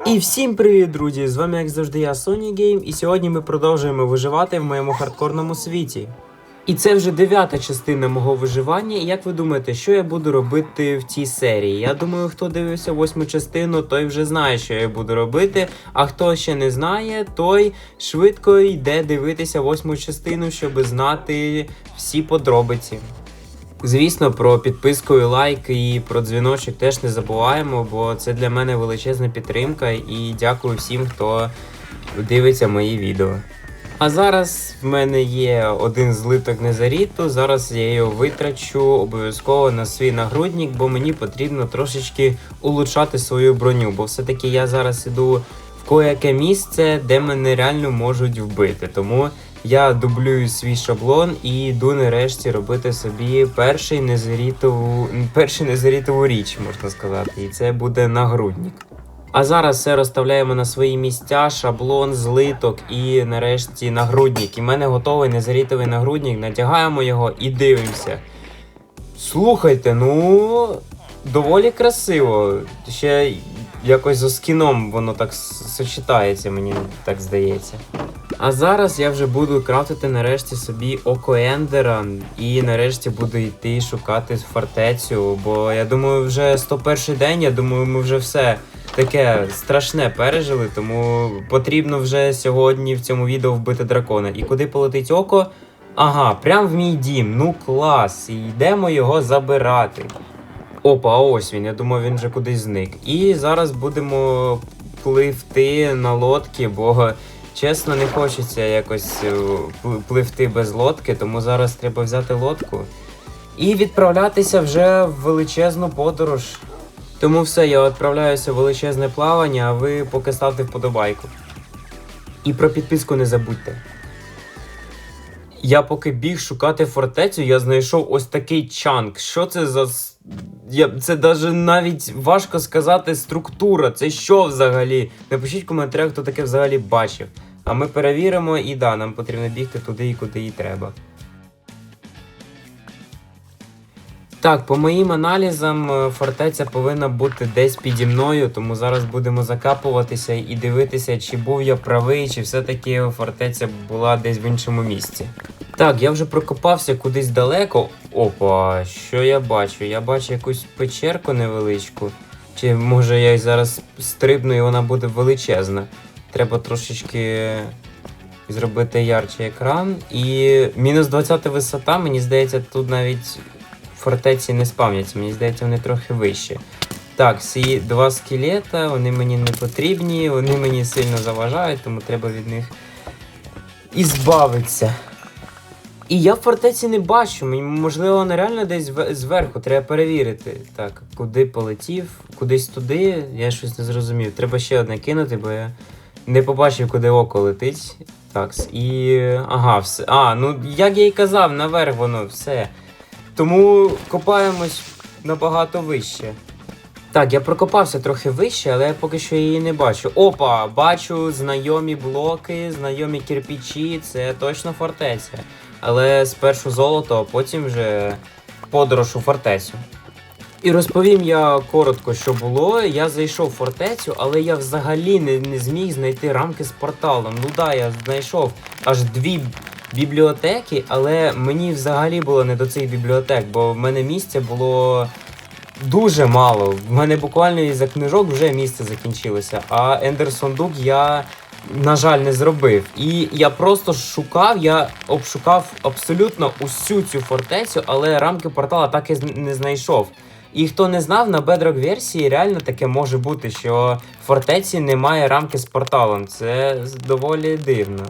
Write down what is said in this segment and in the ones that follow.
І всім привіт, друзі! З вами, як завжди, я Sony Game, і сьогодні ми продовжуємо виживати в моєму хардкорному світі. І це вже 9-та частина мого виживання, і як ви думаєте, що я буду робити в цій серії? Я думаю, хто дивився 8-му частину, той вже знає, що я буду робити, а хто ще не знає, той швидко йде дивитися 8-му частину, щоб знати всі подробиці. Звісно, про підписку і лайк і про дзвіночок теж не забуваємо, бо це для мене величезна підтримка, і дякую всім, хто дивиться мої відео. А зараз в мене є один злиток незаріту, зараз я його витрачу обов'язково на свій нагрудник, бо мені потрібно трошечки улучшати свою броню, бо все-таки я зараз іду в кояке місце, де мене реально можуть вбити, тому я дублюю свій шаблон і йду нарешті робити собі перший незарітову річ, можна сказати, і це буде нагрудник. А зараз все розставляємо на свої місця, шаблон, злиток і нарешті нагрудник. І в мене готовий незарітовий нагрудник, надягаємо його і дивимося. Слухайте, ну, доволі красиво. Ще якось за скіном воно так сочетається, мені так здається. А зараз я вже буду крафтити нарешті собі око Ендера і нарешті буду йти шукати фортецю, бо я думаю вже 101 день, я думаю ми вже все таке страшне пережили, тому потрібно вже сьогодні в цьому відео вбити дракона. І куди полетить око? Ага, прям в мій дім, ну клас, і йдемо його забирати. Опа, а ось він, я думав він вже кудись зник. І зараз будемо пливти на лодці, бо чесно, не хочеться якось пливти без лодки, тому зараз треба взяти лодку і відправлятися вже в величезну подорож. Тому все, я відправляюся в величезне плавання, а ви поки ставте вподобайку. І про підписку не забудьте. Я поки біг шукати фортецю, я знайшов ось такий чанк. Що це за... Це навіть важко сказати структура. Це що взагалі? Напишіть в коментарях, хто таке взагалі бачив. А ми перевіримо і да, нам потрібно бігти туди, куди і треба. Так, по моїм аналізам, фортеця повинна бути десь піді мною, тому зараз будемо закапуватися і дивитися, чи був я правий, чи все-таки фортеця була десь в іншому місці. Так, я вже прокопався кудись далеко. Опа, що я бачу? Я бачу якусь печерку невеличку. Чи може я зараз стрибну і вона буде величезна. Треба трошечки зробити ярче екран. І мінус 20 висота, мені здається, тут навіть фортеці не спавняться, мені здається, вони трохи вище. Так, ці два скелета, вони мені не потрібні, вони мені сильно заважають, тому треба від них ізбавитися. І я в фортеці не бачу, можливо, вона реально десь зверху, треба перевірити. Так, куди полетів, кудись туди, я щось не зрозумів. Треба ще одне кинути, бо я не побачив, куди око летить. Так, і... ага, все. А, ну, як я й казав, наверх воно, все. Тому копаємось набагато вище. Так, я прокопався трохи вище, але я поки що її не бачу. Опа, бачу знайомі блоки, знайомі кирпичі, це точно фортеця. Але спершу золото, а потім вже подорож у фортецю. І розповім я коротко, що було. Я зайшов в фортецю, але я взагалі не зміг знайти рамки з порталом. Ну да, я знайшов аж 2 бібліотеки, але мені взагалі було не до цих бібліотек, бо в мене місця було дуже мало. В мене буквально із-за книжок вже місце закінчилося, а ендер-сундук я, на жаль, не зробив. І я просто шукав, я обшукав абсолютно усю цю фортецю, але рамки портала так і не знайшов. І хто не знав, на Bedrock версії реально таке може бути, що в фортеці немає рамки з порталом. Це доволі дивно.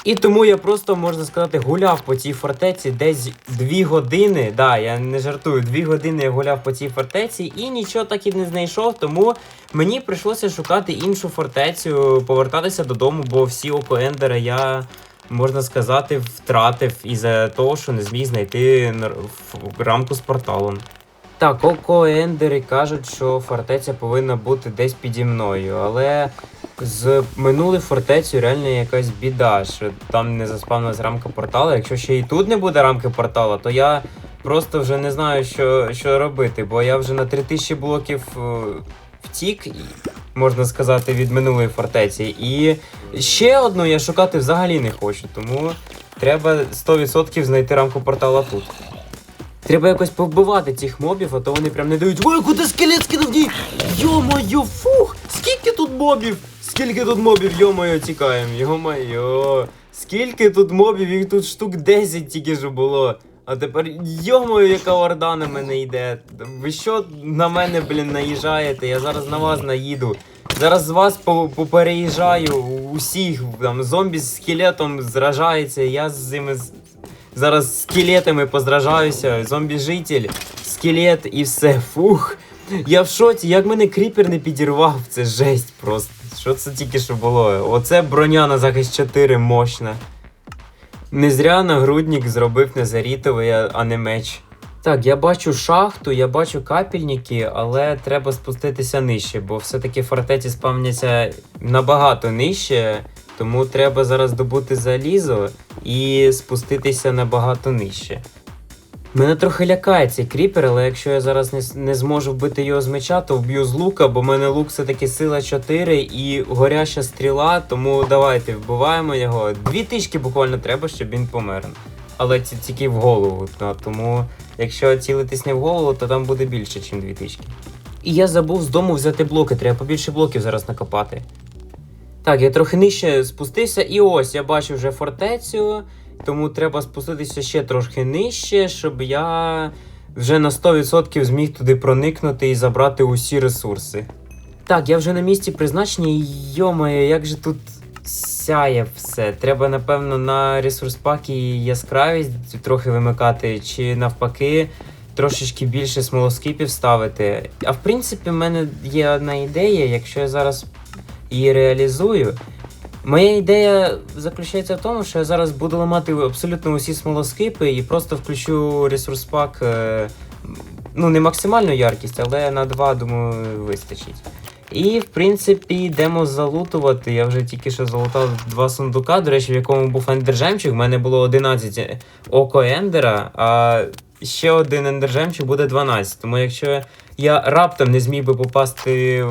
І тому я просто, можна сказати, гуляв по цій фортеці десь 2 години. Да, я не жартую, 2 години я гуляв по цій фортеці і нічого так і не знайшов, тому мені прийшлося шукати іншу фортецю, повертатися додому, бо всі око Ендера я, можна сказати, втратив із-за того, що не зміг знайти рамку з порталом. Так, око Ендери кажуть, що фортеця повинна бути десь піді мною, але з минулої фортеці реально якась біда, що там не заспавнилась рамка портала. Якщо ще і тут не буде рамки портала, то я просто вже не знаю, що робити, бо я вже на 3000 блоків втік, можна сказати, від минулої фортеці. І ще одну я шукати взагалі не хочу, тому треба 100% знайти рамку портала тут. Треба якось повбивати цих мобів, а то вони прям не дають. Ой, куди скелет скинув? Йо-моє, фух! Скільки тут мобів? Скільки тут мобів? Йо-моє, тікаємо. Йо-моє. Скільки тут мобів? Їх тут штук 10 тільки ж було. А тепер, йо-моє, яка орда на мене йде. Ви що на мене, блін, наїжджаєте? Я зараз на вас наїду. Зараз з вас попереїжджаю усіх. Там зомбі з скелетом зражається, я з ними зараз з скелетами позражаюся. Зомбі-житель, скелет і все. Фух. Я в шоці, як мене кріпер не підірвав, це жесть просто. Що це тільки що було? Оце броня на захист 4 мощна. Не зря нагрудник зробив незарітовий, а не меч. Так, я бачу шахту, я бачу капельники, але треба спуститися нижче, бо все-таки фортеці спавняться набагато нижче, тому треба зараз добути залізо і спуститися набагато нижче. Мене трохи лякає цей кріпер, але якщо я зараз не зможу вбити його з меча, то вб'ю з лука, бо в мене лук все-таки сила 4 і горяща стріла, тому давайте вбиваємо його. 2 тички буквально треба, щоб він помер. Але це тільки в голову, тому якщо цілитись не в голову, то там буде більше, ніж 2 тички. І я забув з дому взяти блоки, треба побільше блоків зараз накопати. Так, я трохи нижче спустився і ось, я бачу вже фортецю. Тому треба спуститися ще трошки нижче, щоб я вже на 100% зміг туди проникнути і забрати усі ресурси. Так, я вже на місці призначення і йо-моє, як же тут сяє все. Треба, напевно, на ресурс-паки яскравість трохи вимикати, чи навпаки трошечки більше смолоскипів ставити. А в принципі, в мене є одна ідея, якщо я зараз її реалізую. Моя ідея заключається в тому, що я зараз буду ламати абсолютно усі смолоскипи і просто включу ресурс-пак, ну не максимальну яркість, але на 2, думаю, вистачить. І, в принципі, йдемо залутувати. Я вже тільки що залутав 2 сундука, до речі, в якому був ендер-жемчуг. У мене було 11 око ендера, а ще один ендер-жемчуг буде 12. Тому якщо я раптом не зміг би попасти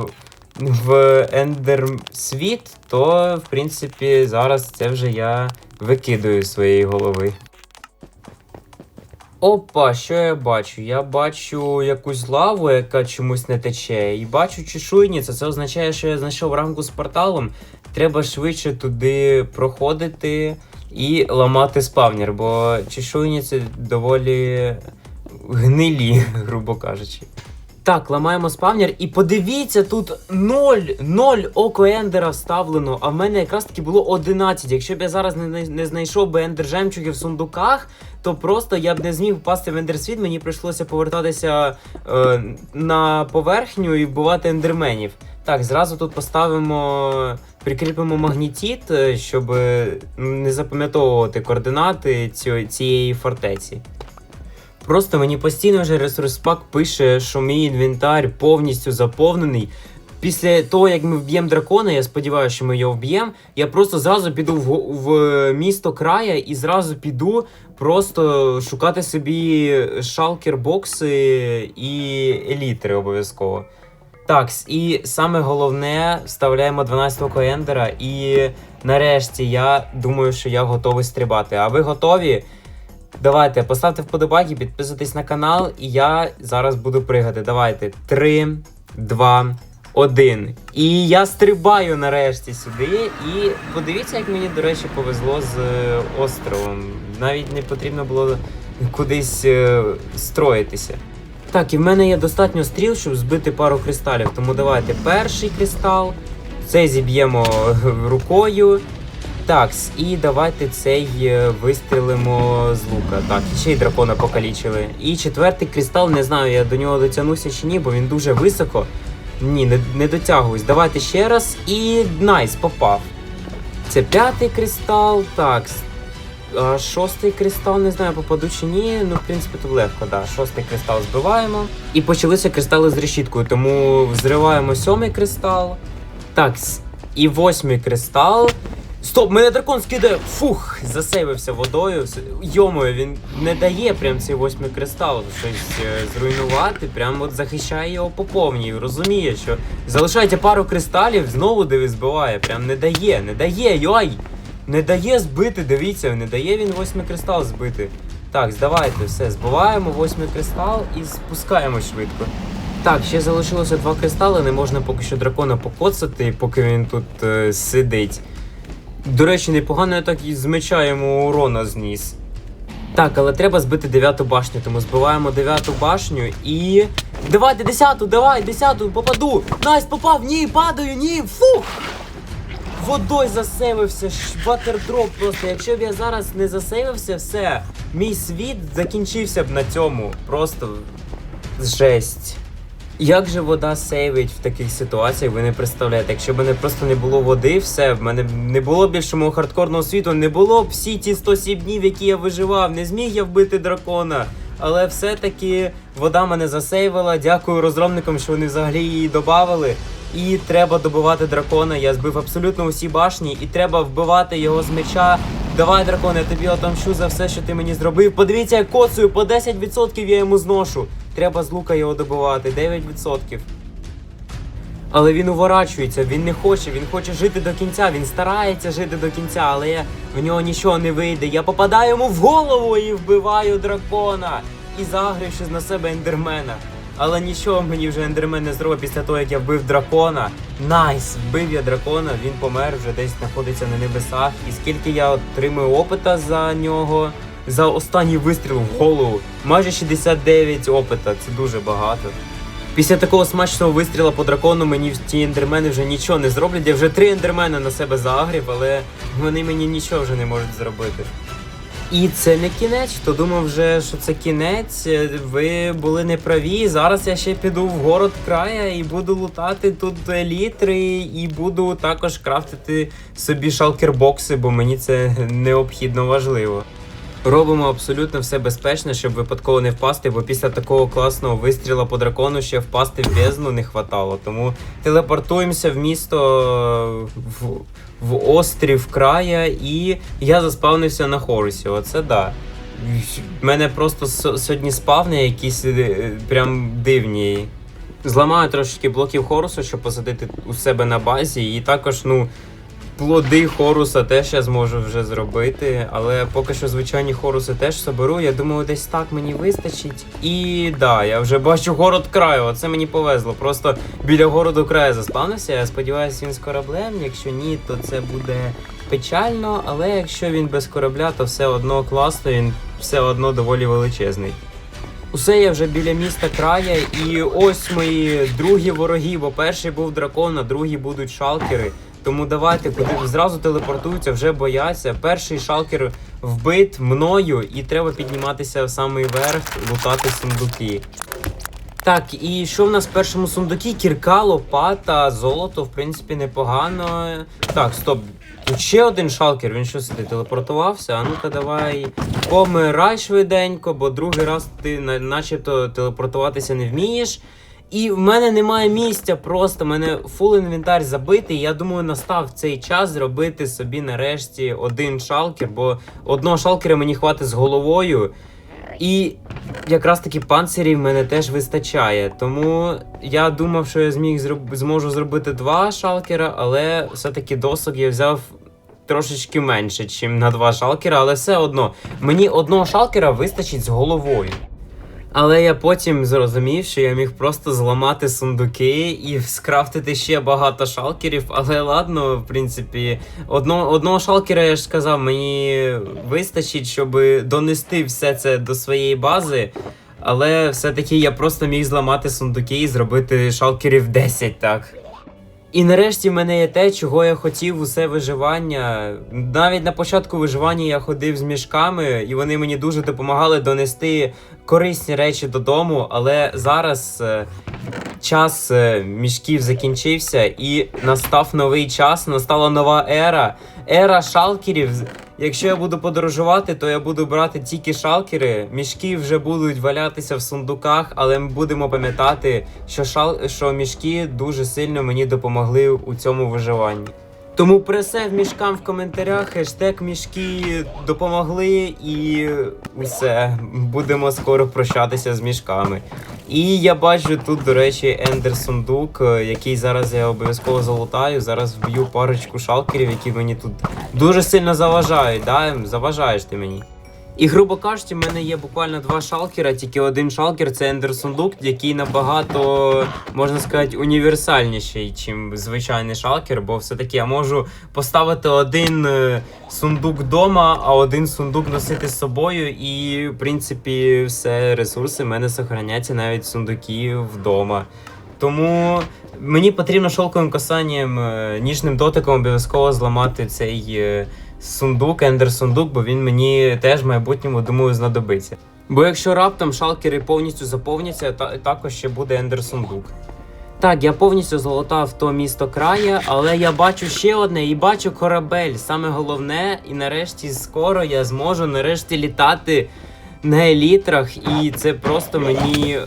в ендер-світ, то, в принципі, зараз це вже я викидаю з своєї голови. Опа, що я бачу? Я бачу якусь лаву, яка чомусь не тече, і бачу чешуйницю. Це означає, що я знайшов рамку з порталом. Треба швидше туди проходити і ламати спавнер, бо чешуйниці доволі гнилі, грубо кажучи. Так, ламаємо спавнер і подивіться, тут 0 око ендера вставлено, а в мене якраз таки було 11. Якщо б я зараз не знайшов би ендер-жемчуги в сундуках, то просто я б не зміг впасти в ендер-світ, мені прийшлося повертатися на поверхню і вбивати ендерменів. Так, зразу тут прикріпимо магнітіт, щоб не запам'ятовувати координати цієї фортеці. Просто мені постійно вже ресурс-пак пише, що мій інвентар повністю заповнений. Після того, як ми вб'ємо дракона, я сподіваюся, що ми його вб'ємо, я просто зразу піду в місто края і зразу піду просто шукати собі шалкер-бокси і елітри обов'язково. Так, і саме головне, вставляємо 12 око ендера і нарешті я думаю, що я готовий стрибати. А ви готові? Давайте, поставте вподобайки, підписуйтесь на канал, і я зараз буду пригати. Давайте, 3, 2, 1. І я стрибаю нарешті сюди. І подивіться, як мені, до речі, повезло з островом. Навіть не потрібно було кудись строїтися. Так, і в мене є достатньо стріл, щоб збити пару кристалів. Тому давайте, перший кристал, цей зіб'ємо рукою. Так, і давайте цей вистрілимо з лука. Так, і ще й дракона покалічили. І 4-й кристал, не знаю, я до нього дотягнуся чи ні, бо він дуже високо. Ні, не дотягуюсь. Давайте ще раз. І найс, попав. Це 5-й кристал, так. 6-й кристал, не знаю, попаду чи ні. Ну, в принципі, тут легко, да. 6-й кристал збиваємо. І почалися кристали з решіткою, тому взриваємо 7-й кристал. Так, і 8-й кристал. Стоп, мене дракон скидає! Фух, засейвився водою. Йомою, він не дає прям цей 8-й кристал щось зруйнувати, прям от захищає його по повній. Розуміє, що залишається пару кристалів, знову диви збиває. Прям не дає, йой! Не дає збити, дивіться, не дає він 8-й кристал збити. Так, здавайте, все, збиваємо 8-й кристал і спускаємо швидко. Так, ще залишилося 2 кристали, не можна поки що дракона покоцати, поки він тут сидить. До речі, непогано я так і з меча йому урона зніс. Так, але треба збити 9-ту башню, тому збиваємо 9-ту башню і... Давайте 10-ту, давай, 10-ту, попаду! Найс, попав, ні, падаю, ні, фух! Водой засейвився, ватердроп просто. Якщо б я зараз не засейвився, все, мій світ закінчився б на цьому. Просто жесть. Як же вода сейвить в таких ситуаціях, ви не представляєте. Якщо б мене просто не було води, все, в мене не було більше мого хардкорного світу, не було б всі ті 107 днів, які я виживав, не зміг я вбити дракона. Але все-таки вода мене засейвила, дякую розробникам, що вони взагалі її додавали. І треба добивати дракона, я збив абсолютно усі башні, і треба вбивати його з меча. Давай, драконе, я тобі отомщу за все, що ти мені зробив. Подивіться, як коцую, по 10% я йому зношу. Треба з лука його добивати, 9%. Але він уворачується, він хоче жити до кінця, він старається жити до кінця, але в нього нічого не вийде. Я попадаю йому в голову і вбиваю дракона. І загрившись на себе ендермена. Але нічого мені вже ендермен не зробив після того, як я вбив дракона. Найс! Вбив я дракона, він помер, вже десь знаходиться на небесах. І скільки я отримую опита за нього, за останній вистріл в голову, майже 69 опита, це дуже багато. Після такого смачного вистріла по дракону мені ті ендермени вже нічого не зроблять. Я вже 3 ендермена на себе загрів, але вони мені нічого вже не можуть зробити. І це не кінець, хто думав вже, що це кінець, ви були неправі. Зараз я ще піду в город края і буду лутати тут літри, і буду також крафтити собі шалкербокси, бо мені це необхідно важливо. Робимо абсолютно все безпечно, щоб випадково не впасти, бо після такого класного вистріла по дракону ще впасти в бездну не хватало. Тому телепортуємося в місто, в острів края, і я заспавнився на Хорусі. Оце да. В мене просто сьогодні спавни якісь прям дивні. Зламаю трошечки блоків Хорусу, щоб посадити у себе на базі, і також, плоди Хоруса теж я зможу вже зробити, але поки що звичайні Хоруси теж соберу. Я думаю, десь так мені вистачить. І да, я вже бачу город краю, оце мені повезло. Просто біля городу краю заспавнився, я сподіваюся, він з кораблем. Якщо ні, то це буде печально, але якщо він без корабля, то все одно класно, він все одно доволі величезний. Усе, я вже біля міста края, і ось мої другі вороги, бо перший був дракон, а другі будуть шалкери. Тому давайте, куди зразу телепортуються, вже бояться. Перший шалкер вбит мною, і треба підніматися в самий верх, лутати сундуки. Так, і що в нас в першому сундукі? Кірка, лопата, золото, в принципі, непогано. Так, стоп. Тут ще один шалкер, він що сюди телепортувався? А ну-ка давай помирай швиденько, бо другий раз ти начебто телепортуватися не вмієш. І в мене немає місця просто, в мене фул інвентар забитий. Я думаю, настав цей час зробити собі нарешті один шалкер, бо одного шалкера мені хватить з головою. І якраз таки панцирів в мене теж вистачає. Тому я думав, що я зможу зробити 2 шалкера, але все-таки досок я взяв трошечки менше, ніж на 2 шалкера, але все одно, мені одного шалкера вистачить з головою. Але я потім зрозумів, що я міг просто зламати сундуки і скрафтити ще багато шалкерів, але ладно, в принципі, одного шалкера, я ж сказав, мені вистачить, щоб донести все це до своєї бази, але все-таки я просто міг зламати сундуки і зробити шалкерів 10, так. І нарешті в мене є те, чого я хотів усе виживання. Навіть на початку виживання я ходив з мішками, і вони мені дуже допомагали донести корисні речі додому, але зараз час мішків закінчився і настав новий час, настала нова ера. Ера шалкерів. Якщо я буду подорожувати, то я буду брати тільки шалкери, мішки вже будуть валятися в сундуках, але ми будемо пам'ятати, що мішки дуже сильно мені допомогли у цьому виживанні. Тому пресев мішкам в коментарях, хештег мішки допомогли і усе. Будемо скоро прощатися з мішками. І я бачу тут, до речі, ендер сундук, який зараз я обов'язково залутаю. Зараз вб'ю парочку шалкерів, які мені тут дуже сильно заважають. Да? Заважаєш ти мені. І, грубо кажучи, в мене є буквально 2 шалкера, тільки один шалкер — це ендер сундук, який набагато, можна сказати, універсальніший, ніж звичайний шалкер, бо все-таки я можу поставити один сундук вдома, а один сундук носити з собою, і, в принципі, все, ресурси в мене зберігаються навіть сундуки вдома. Тому мені потрібно шовковим касанням, ніжним дотиком обов'язково зламати цей сундук, ендер сундук, бо він мені теж в майбутньому, думаю, знадобиться. Бо якщо раптом шалкери повністю заповняться, також ще буде ендер сундук. Так, я повністю залутав то місто края, але я бачу ще одне і бачу корабель. Саме головне, і нарешті скоро я зможу нарешті літати на елітрах, і це просто мені...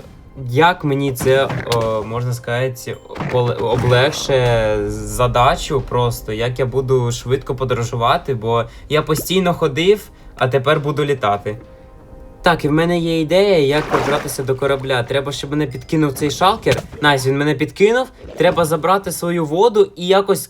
Як мені це, можна сказати, облегше задачу просто, як я буду швидко подорожувати, бо я постійно ходив, а тепер буду літати. Так, і в мене є ідея, як пробратися до корабля. Треба, щоб мене підкинув цей шалкер. Найс, він мене підкинув. Треба забрати свою воду і якось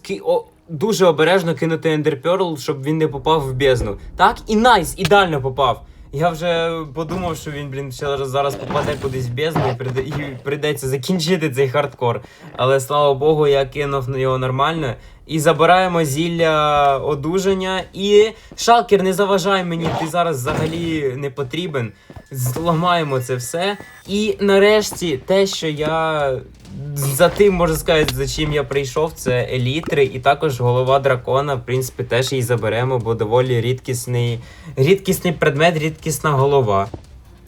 дуже обережно кинути ендерперл, щоб він не попав в бездну. Так, і найс, ідеально попав. Я вже подумав, що він, ще зараз попаде кудись в бездну і прийдеться закінчити цей хардкор. Але, слава Богу, я кинув його нормально. І забираємо зілля одужання. І шалкер, не заважай мені, ти зараз взагалі не потрібен. Зламаємо це все. І нарешті те, що я... За тим, можна сказати, за чим я прийшов, це елітри і також голова дракона. В принципі, теж її заберемо, бо доволі рідкісний предмет, рідкісна голова.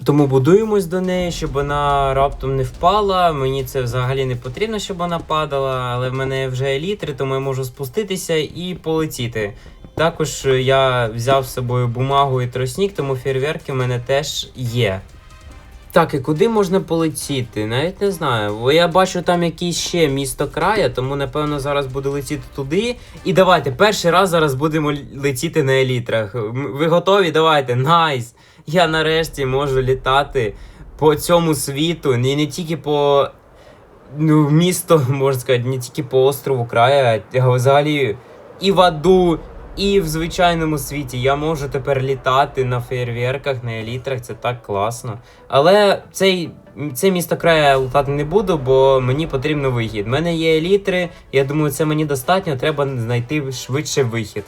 Тому будуємось до неї, щоб вона раптом не впала. Мені це взагалі не потрібно, щоб вона падала, але в мене вже елітри, тому я можу спуститися і полетіти. Також я взяв з собою бумагу і тростник, тому фейерверки в мене теж є. Так, і куди можна полетіти? Навіть не знаю. Бо я бачу там якесь ще місто края, тому напевно зараз буду летіти туди. І давайте, перший раз зараз будемо летіти на елітрах. Ви готові? Давайте, найс! Я нарешті можу літати по цьому світу, не тільки по місту, можна сказати, не тільки по острову края, а взагалі і в аду, і в звичайному світі. Я можу тепер літати на фейерверках, на елітрах, це так класно. Але це місто края я летати не буду, бо мені потрібно вихід. У мене є елітри, я думаю, це мені достатньо, треба знайти швидше вихід.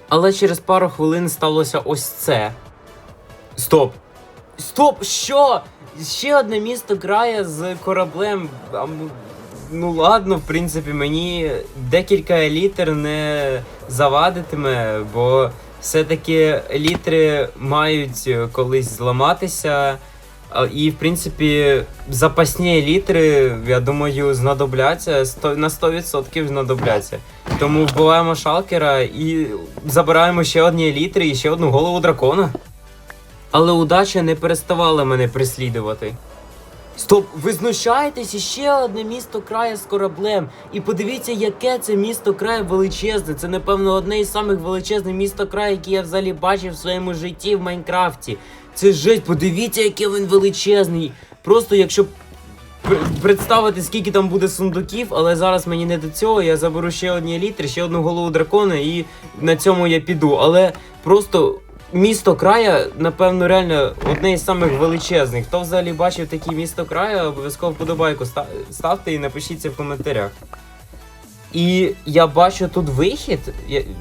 Але через пару хвилин сталося ось це. Стоп! Стоп! Що? Ще одне місто края з кораблем. Ну ладно, в принципі, мені декілька елітр не завадитиме, бо все-таки елітри мають колись зламатися. І, в принципі, запасні елітри, я думаю, знадобляться, на 100% знадобляться. Тому вбиваємо шалкера і забираємо ще одні елітри і ще одну голову дракона. Але удача не переставала мене переслідувати. Стоп, ви знущаєтесь? Іще одне місто края з кораблем. І подивіться, яке це місто края величезне. Це, напевно, одне із самих величезних місто краю, які я взагалі бачив в своєму житті в Майнкрафті. Це жесть, подивіться, який він величезний. Просто якщо представити, скільки там буде сундуків, але зараз мені не до цього, я заберу ще одні елітри, ще одну голову дракона і на цьому я піду. Але просто... Місто края, напевно, реально одне із самих величезних. Хто взагалі бачив таке місто края, обов'язково вподобайку ставте і напишіть це в коментарях. І я бачу тут вихід.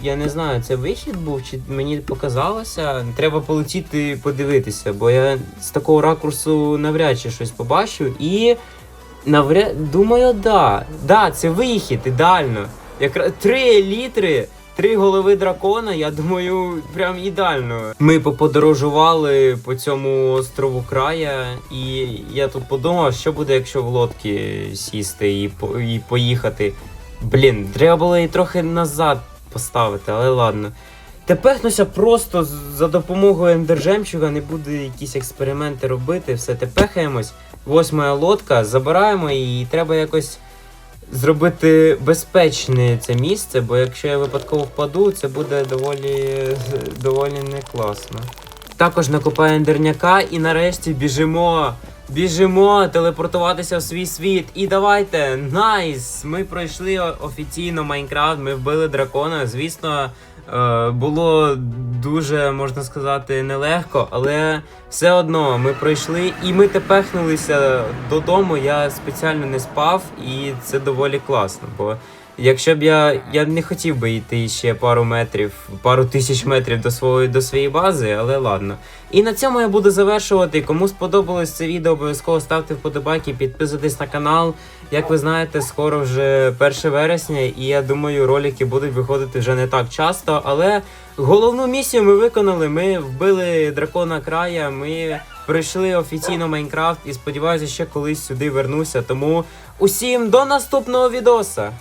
Я не знаю, це вихід був, чи мені показалося. Треба полетіти подивитися, бо я з такого ракурсу навряд чи щось побачу. І думаю, да, це вихід, ідеально. 3 елітри. 3 голови дракона, я думаю, прям ідеально. Ми поподорожували по цьому острову края, і я тут подумав, що буде, якщо в лодки сісти і поїхати. Блін, треба було її трохи назад поставити, але ладно. Тепехнуся просто за допомогою ендержемчуга, не буду якісь експерименти робити, все, тепехаємось. Ось моя лодка, забираємо її, і треба якось зробити безпечне це місце, бо якщо я випадково впаду, це буде доволі не класно. Також накопаю ендерняка і нарешті біжимо телепортуватися в свій світ. І давайте, найс! Ми пройшли офіційно Майнкрафт, ми вбили дракона. Звісно, було дуже, можна сказати, нелегко, але все одно ми пройшли і ми тепехнулися додому. Я спеціально не спав, і це доволі класно, бо якщо б я не хотів би йти ще пару тисяч метрів до своєї бази, але ладно. І на цьому я буду завершувати. Кому сподобалось це відео, обов'язково ставте вподобайки, підписуйтесь на канал. Як ви знаєте, скоро вже 1 вересня, і я думаю, ролики будуть виходити вже не так часто, але головну місію ми виконали, ми вбили дракона края, ми пройшли офіційно Майнкрафт і сподіваюся, ще колись сюди вернуся. Тому усім до наступного відоса!